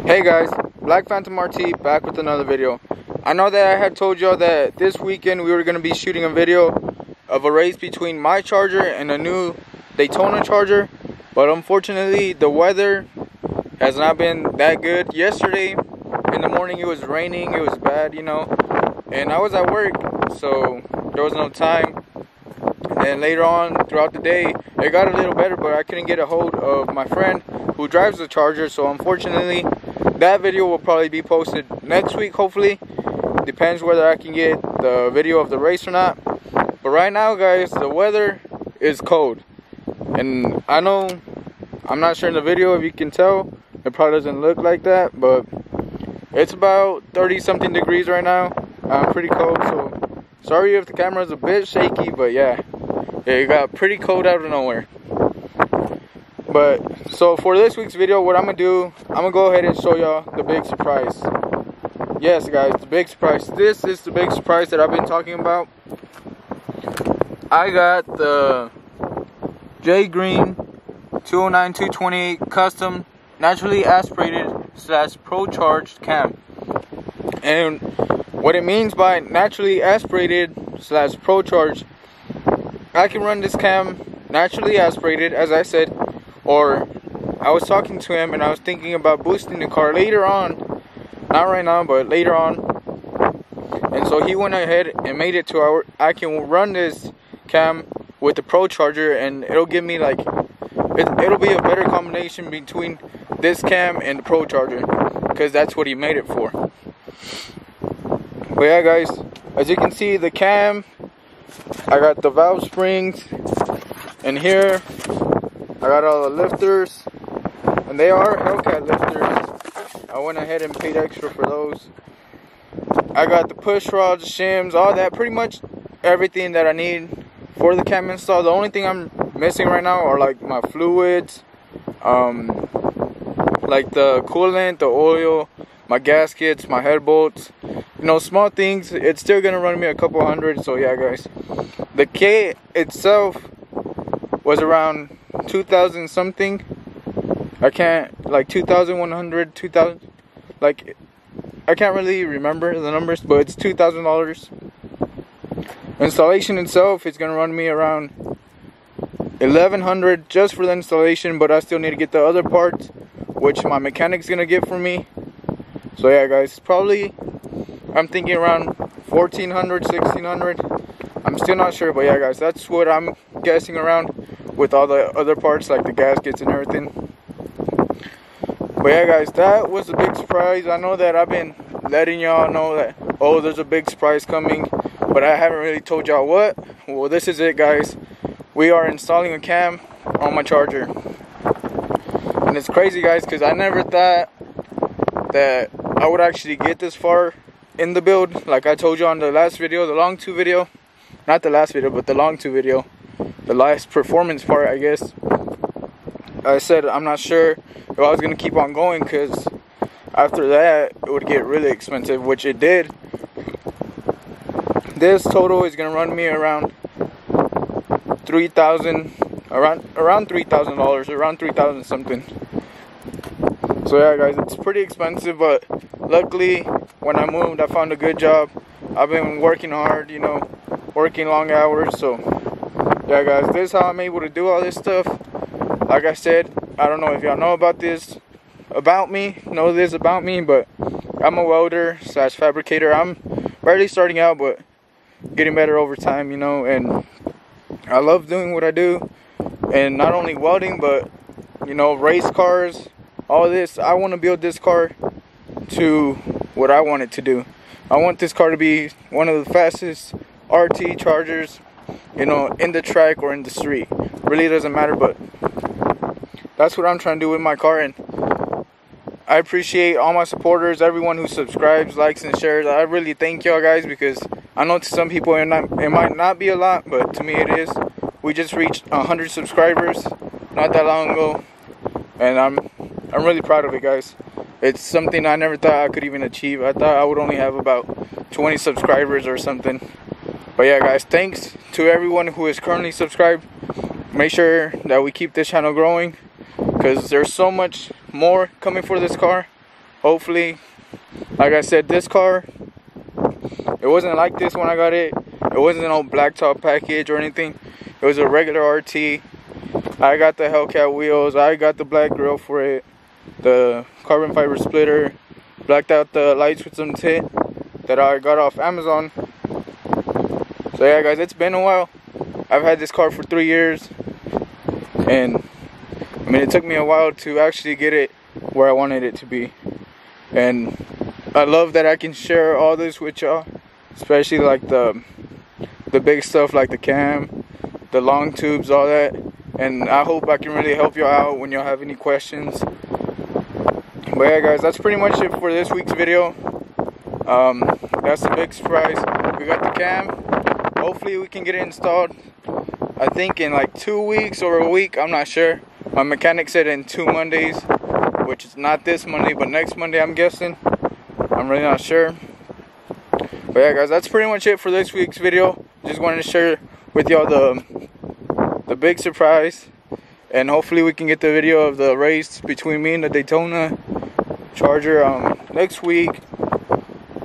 Hey guys, Black Phantom RT back with another video. I know that I had told y'all that this weekend we were going to be shooting a video of a race between my Charger and a new Daytona Charger, but unfortunately the weather has not been that good. Yesterday in the morning it was raining, it was bad, you know, and I was at work, so there was no time. And later on throughout the day it got a little better, but I couldn't get a hold of my friend who drives the Charger, so unfortunately that video will probably be posted next week, hopefully. Depends whether I can get the video of the race or not. But right now guys, the weather is cold, and I know I'm not sure in the video if you can tell, it probably doesn't look like that, but it's about 30 something degrees right now. I'm pretty cold, so sorry if the camera is a bit shaky, but yeah, it got pretty cold out of nowhere. But so for this week's video, what I'm gonna do, I'm gonna go ahead and show y'all the big surprise. Yes guys, the big surprise. This is the big surprise that I've been talking about. I got the J Green 209-228 custom naturally aspirated / pro charged cam. And what it means by naturally aspirated / pro charged, I can run this cam naturally aspirated, as I said, or I was talking to him and I was thinking about boosting the car later on, not right now but later on, and so he went ahead and made it to I can run this cam with the Pro Charger, and it'll give me like it'll be a better combination between this cam and the Pro Charger, because that's what he made it for. But yeah guys, as you can see, the cam, I got the valve springs, and here I got all the lifters, and they are Hellcat lifters. I went ahead and paid extra for those. I got the push rods, shims, all that, pretty much everything that I need for the cam install. The only thing I'm missing right now are like my fluids, like the coolant, the oil, my gaskets, my head bolts, you know, small things. It's still gonna run me a couple hundred. So yeah guys, the kit itself was around 2,000 something. I can't, like 2,100, 2,000, like I can't really remember the numbers, but it's $2,000. Installation itself is gonna run me around 1,100 just for the installation, but I still need to get the other parts, which my mechanic's gonna get for me. So yeah guys, probably I'm thinking around 1,400, 1,600. I'm still not sure, but yeah guys, that's what I'm guessing around, with all the other parts like the gaskets and everything. But yeah guys, that was a big surprise. I know that I've been letting y'all know that, oh, there's a big surprise coming, but I haven't really told y'all what. Well, this is it guys. We are installing a cam on my Charger, and it's crazy guys, because I never thought that I would actually get this far in the build. Like I told you on the last video, the long 2 video, not the last video but the long 2 video, the last performance part I guess, I said I'm not sure if I was going to keep on going, because after that it would get really expensive, which it did. This total is going to run me around $3,000, around $3,000, around 3,000 something. So yeah guys, it's pretty expensive, but luckily when I moved I found a good job. I've been working hard, you know, working long hours. So yeah guys, this is how I'm able to do all this stuff. Like I said, I don't know if y'all know about this about me, but I'm a welder / fabricator. I'm barely starting out, but getting better over time, you know, and I love doing what I do. And not only welding, but you know, race cars, all this. I want to build this car to what I want it to do. I want this car to be one of the fastest RT Chargers, you know, in the track or in the street. Really doesn't matter, but that's what I'm trying to do with my car. And I appreciate all my supporters, everyone who subscribes, likes, and shares. I really thank y'all guys, because I know to some people it might not be a lot, but to me it is. We just reached 100 subscribers not that long ago, and I'm really proud of it guys. It's something I never thought I could even achieve. I thought I would only have about 20 subscribers or something. But yeah guys, thanks to everyone who is currently subscribed. Make sure that we keep this channel growing, because there's so much more coming for this car. hopefully, like I said, this car, it wasn't like this when I got it. It wasn't no blacktop package or anything. It was a regular RT. I got the Hellcat wheels. I got the black grille for it. The carbon fiber splitter. Blacked out the lights with some tint that I got off Amazon. So yeah, guys, it's been a while. I've had this car for 3 years. And I mean, it took me a while to actually get it where I wanted it to be. And I love that I can share all this with y'all. Especially like the big stuff like the cam, the long tubes, all that. And I hope I can really help y'all out when y'all have any questions. But yeah, guys, that's pretty much it for this week's video. That's the big surprise. We got the cam. Hopefully we can get it installed, I think in like 2 weeks or a week, I'm not sure. My mechanic said in 2 Mondays, which is not this Monday, but next Monday, I'm guessing. I'm really not sure. But yeah, guys, that's pretty much it for this week's video. Just wanted to share with y'all the big surprise. And hopefully we can get the video of the race between me and the Daytona Charger next week.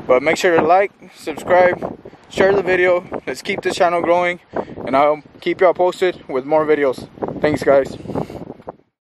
But make sure to like, subscribe, share the video. Let's keep this channel growing. And I'll keep y'all posted with more videos. Thanks, guys.